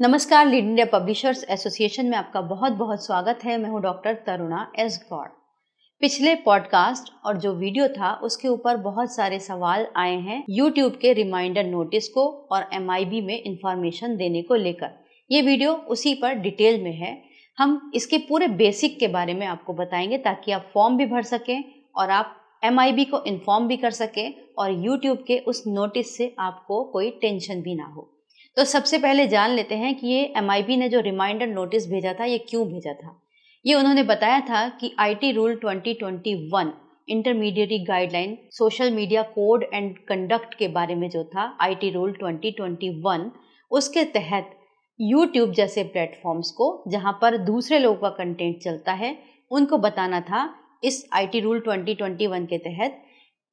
नमस्कार, lead India publishers association में आपका बहुत बहुत स्वागत है। मैं हूं डॉक्टर तरुणा एस गौड़। पिछले पॉडकास्ट और जो वीडियो था उसके ऊपर बहुत सारे सवाल आए हैं यूट्यूब के रिमाइंडर नोटिस को और MIB में इंफॉर्मेशन देने को लेकर। ये वीडियो उसी पर डिटेल में है। हम इसके पूरे बेसिक के बारे में आपको बताएंगे ताकि आप फॉर्म भी भर सकें और आप MIB को इन्फॉर्म भी कर सकें और यूट्यूब के उस नोटिस से आपको कोई टेंशन भी ना हो। तो सबसे पहले जान लेते हैं कि ये MIB ने जो रिमाइंडर नोटिस भेजा था ये क्यों भेजा था। ये उन्होंने बताया था कि IT rule 2021 intermediate guideline social media code and conduct के बारे में जो था IT रूल 2021 उसके तहत YouTube जैसे प्लेटफॉर्म्स को जहां पर दूसरे लोगों का कंटेंट चलता है उनको बताना था इस IT रूल 2021 के तहत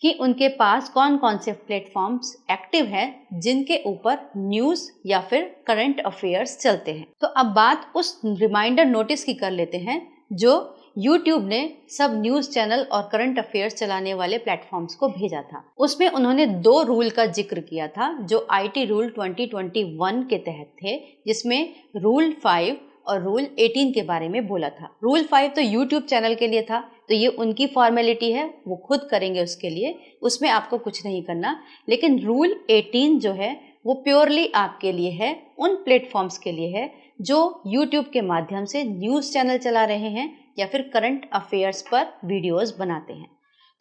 कि उनके पास कौन कौन से प्लेटफॉर्म्स एक्टिव हैं जिनके ऊपर न्यूज़ या फिर करंट अफेयर्स चलते हैं। तो अब बात उस रिमाइंडर नोटिस की कर लेते हैं जो YouTube ने सब न्यूज़ चैनल और करंट अफेयर्स चलाने वाले प्लेटफॉर्म्स को भेजा था। उसमें उन्होंने 2 रूल का जिक्र किया था जो IT रूल 2021 के तहत थे, जिसमें रूल 5 और रूल 18 के बारे में बोला था। रूल 5 तो YouTube चैनल के लिए था, तो ये उनकी फॉर्मेलिटी है, वो खुद करेंगे उसके लिए, उसमें आपको कुछ नहीं करना। लेकिन रूल 18 जो है वो प्योरली आपके लिए है, उन प्लेटफॉर्म्स के लिए है जो YouTube के माध्यम से न्यूज़ चैनल चला रहे हैं या फिर करंट अफेयर्स पर वीडियोस बनाते हैं।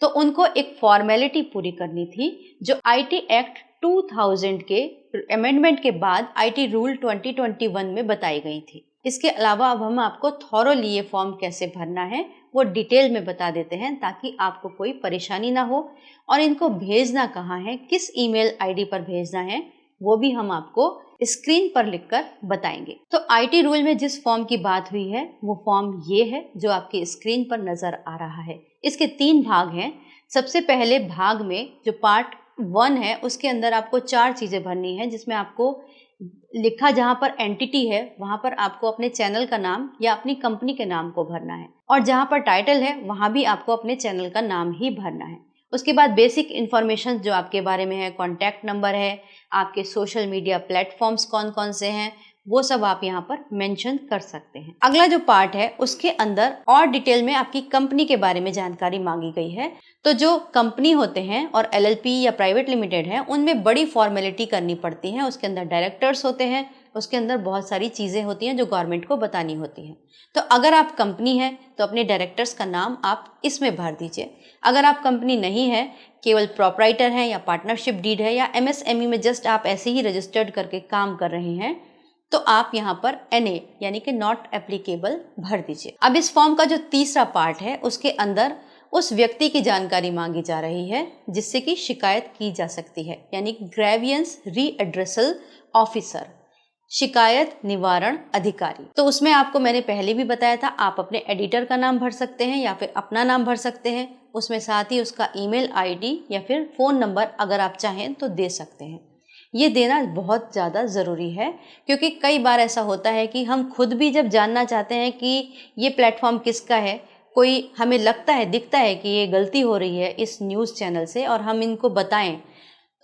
तो उनको एक फॉर्मेलिटी पूरी करनी थी जो IT एक्ट 2000 के अमेंडमेंट के बाद IT रूल 2021 में बताई गई थी। इसके अलावा अब हम आपको थॉरोली ये फॉर्म कैसे भरना है वो डिटेल में बता देते हैं ताकि आपको कोई परेशानी ना हो, और इनको भेजना कहाँ है, किस ईमेल ID पर भेजना है वो भी हम आपको स्क्रीन पर लिखकर बताएंगे। तो IT रूल में जिस फॉर्म की बात हुई है वो फॉर्म ये है जो आपकी स्क्रीन पर नजर आ रहा है। इसके 3 भाग हैं। सबसे पहले भाग में जो पार्ट 1 है उसके अंदर आपको 4 चीजें भरनी है, जिसमें आपको लिखा जहां पर एंटिटी है वहां पर आपको अपने चैनल का नाम या अपनी कंपनी के नाम को भरना है, और जहां पर टाइटल है वहां भी आपको अपने चैनल का नाम ही भरना है। उसके बाद बेसिक इन्फॉर्मेशन जो आपके बारे में है, कॉन्टैक्ट नंबर है, आपके सोशल मीडिया प्लेटफॉर्म्स कौन कौन से हैं, वो सब आप यहाँ पर मेंशन कर सकते हैं। अगला जो पार्ट है उसके अंदर और डिटेल में आपकी कंपनी के बारे में जानकारी मांगी गई है। तो जो कंपनी होते हैं और LLP या प्राइवेट लिमिटेड है उनमें बड़ी फॉर्मेलिटी करनी पड़ती है। उसके अंदर डायरेक्टर्स होते हैं, उसके अंदर बहुत सारी चीज़ें होती हैं जो गवर्नमेंट को बतानी होती हैं। तो अगर आप कंपनी है तो अपने डायरेक्टर्स का नाम आप इसमें भर दीजिए। अगर आप कंपनी नहीं है, केवल प्रोप्राइटर है या पार्टनरशिप डीड है या MSME में जस्ट आप ऐसे ही रजिस्टर्ड करके काम कर रहे हैं, तो आप यहाँ पर NA यानी कि नॉट एप्लीकेबल भर दीजिए। अब इस फॉर्म का जो तीसरा पार्ट है उसके अंदर उस व्यक्ति की जानकारी मांगी जा रही है जिससे कि शिकायत की जा सकती है, यानी ग्रेवियंस रीएड्रेसल ऑफिसर, शिकायत निवारण अधिकारी। तो उसमें आपको मैंने पहले भी बताया था, आप अपने एडिटर का नाम भर सकते हैं या फिर अपना नाम भर सकते हैं। उसमें साथ ही उसका ईमेल ID या फिर फ़ोन नंबर अगर आप चाहें तो दे सकते हैं। ये देना बहुत ज़्यादा ज़रूरी है क्योंकि कई बार ऐसा होता है कि हम खुद भी जब जानना चाहते हैं कि ये प्लेटफॉर्म किसका है, कोई हमें लगता है, दिखता है कि ये गलती हो रही है इस न्यूज़ चैनल से और हम इनको बताएं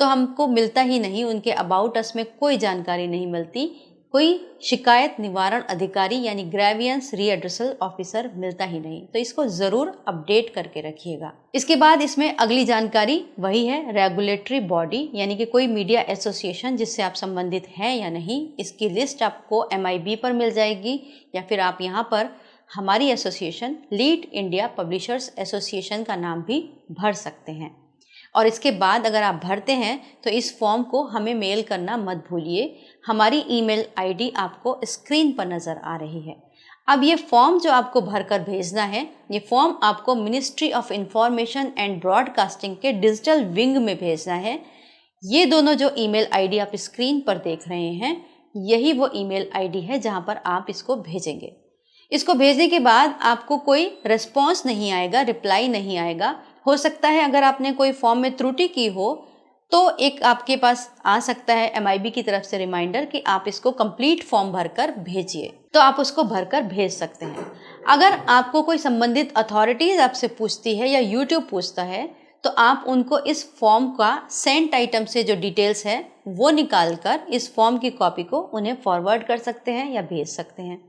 तो हमको मिलता ही नहीं, उनके अबाउट अस में कोई जानकारी नहीं मिलती, कोई शिकायत निवारण अधिकारी यानी ग्रेवियंस रीएड्रेसल ऑफिसर मिलता ही नहीं। तो इसको ज़रूर अपडेट करके रखिएगा। इसके बाद इसमें अगली जानकारी वही है रेगुलेटरी बॉडी, यानी कि कोई मीडिया एसोसिएशन जिससे आप संबंधित हैं या नहीं, इसकी लिस्ट आपको MIB पर मिल जाएगी या फिर आप यहाँ पर हमारी association lead India publishers association का नाम भी भर सकते हैं। और इसके बाद अगर आप भरते हैं तो इस फॉर्म को हमें मेल करना मत भूलिए। हमारी ईमेल ID आपको स्क्रीन पर नज़र आ रही है। अब ये फॉर्म जो आपको भरकर भेजना है, ये फॉर्म आपको ministry of information and broadcasting के डिजिटल विंग में भेजना है। ये दोनों जो ईमेल ID आप स्क्रीन पर देख रहे हैं, यही वो ईमेल ID है जहाँ पर आप इसको भेजेंगे। इसको भेजने के बाद आपको कोई रिस्पॉन्स नहीं आएगा, रिप्लाई नहीं आएगा। हो सकता है अगर आपने कोई फॉर्म में त्रुटि की हो तो एक आपके पास आ सकता है MIB की तरफ से रिमाइंडर कि आप इसको कंप्लीट फॉर्म भरकर भेजिए, तो आप उसको भरकर भेज सकते हैं। अगर आपको कोई संबंधित अथॉरिटीज़ आपसे पूछती है या YouTube पूछता है तो आप उनको इस फॉर्म का सेंट आइटम से जो डिटेल्स है वो निकाल कर इस फॉर्म की कॉपी को उन्हें फॉरवर्ड कर सकते हैं या भेज सकते हैं।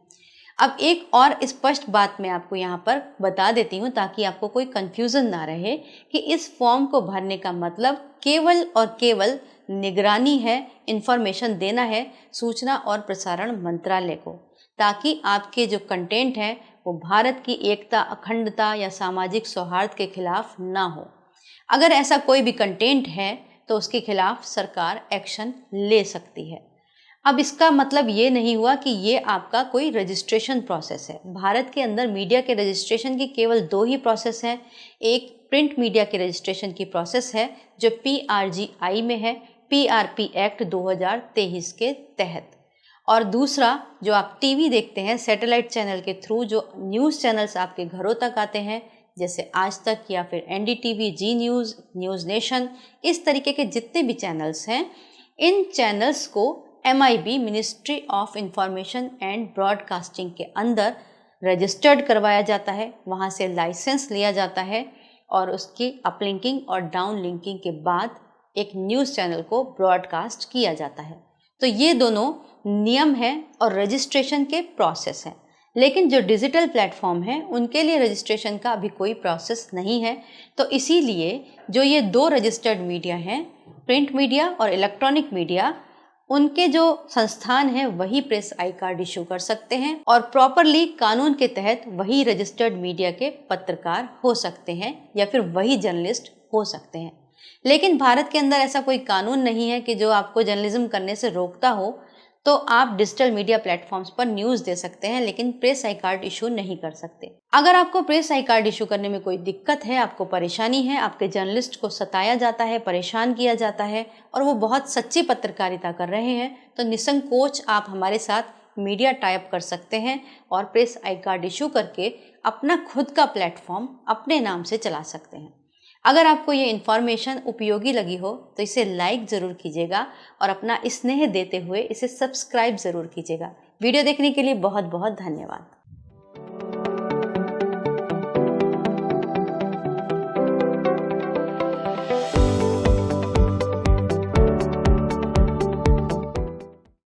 अब एक और स्पष्ट बात मैं आपको यहाँ पर बता देती हूँ ताकि आपको कोई कन्फ्यूज़न ना रहे कि इस फॉर्म को भरने का मतलब केवल और केवल निगरानी है, इन्फॉर्मेशन देना है सूचना और प्रसारण मंत्रालय को, ताकि आपके जो कंटेंट हैं वो भारत की एकता, अखंडता या सामाजिक सौहार्द के खिलाफ ना हो। अगर ऐसा कोई भी कंटेंट है तो उसके खिलाफ सरकार एक्शन ले सकती है। अब इसका मतलब ये नहीं हुआ कि ये आपका कोई रजिस्ट्रेशन प्रोसेस है। भारत के अंदर मीडिया के रजिस्ट्रेशन की केवल 2 ही प्रोसेस हैं। एक प्रिंट मीडिया के रजिस्ट्रेशन की प्रोसेस है जो PRGI में है, PRP एक्ट 2023 के तहत, और दूसरा जो आप टीवी देखते हैं सैटेलाइट चैनल के थ्रू, जो न्यूज़ चैनल्स आपके घरों तक आते हैं जैसे आज तक या फिर NDTV, जी न्यूज़, न्यूज़ नेशन, इस तरीके के जितने भी चैनल्स हैं, इन चैनल्स को MIB ministry of information and broadcasting के अंदर रजिस्टर्ड करवाया जाता है। वहाँ से लाइसेंस लिया जाता है और उसकी अपलिंकिंग और डाउन लिंकिंग के बाद एक न्यूज़ चैनल को ब्रॉडकास्ट किया जाता है। तो ये दोनों नियम हैं और रजिस्ट्रेशन के प्रोसेस हैं। लेकिन जो डिजिटल प्लेटफॉर्म है उनके लिए रजिस्ट्रेशन का अभी कोई प्रोसेस नहीं है। तो इसीलिए जो ये 2 रजिस्टर्ड मीडिया हैं, प्रिंट मीडिया और इलेक्ट्रॉनिक मीडिया, उनके जो संस्थान हैं वही प्रेस आई कार्ड इशू कर सकते हैं और प्रॉपरली कानून के तहत वही रजिस्टर्ड मीडिया के पत्रकार हो सकते हैं या फिर वही जर्नलिस्ट हो सकते हैं। लेकिन भारत के अंदर ऐसा कोई कानून नहीं है कि जो आपको जर्नलिज्म करने से रोकता हो। तो आप डिजिटल मीडिया प्लेटफॉर्म्स पर न्यूज़ दे सकते हैं लेकिन प्रेस आई कार्ड इशू नहीं कर सकते। अगर आपको प्रेस आई कार्ड इशू करने में कोई दिक्कत है, आपको परेशानी है, आपके जर्नलिस्ट को सताया जाता है, परेशान किया जाता है और वो बहुत सच्ची पत्रकारिता कर रहे हैं, तो निसंकोच आप हमारे साथ मीडिया टाइप कर सकते हैं और प्रेस आई कार्ड इशू करके अपना खुद का प्लेटफॉर्म अपने नाम से चला सकते हैं। अगर आपको ये इन्फॉर्मेशन उपयोगी लगी हो तो इसे लाइक ज़रूर कीजिएगा और अपना स्नेह देते हुए इसे सब्सक्राइब ज़रूर कीजिएगा। वीडियो देखने के लिए बहुत बहुत धन्यवाद।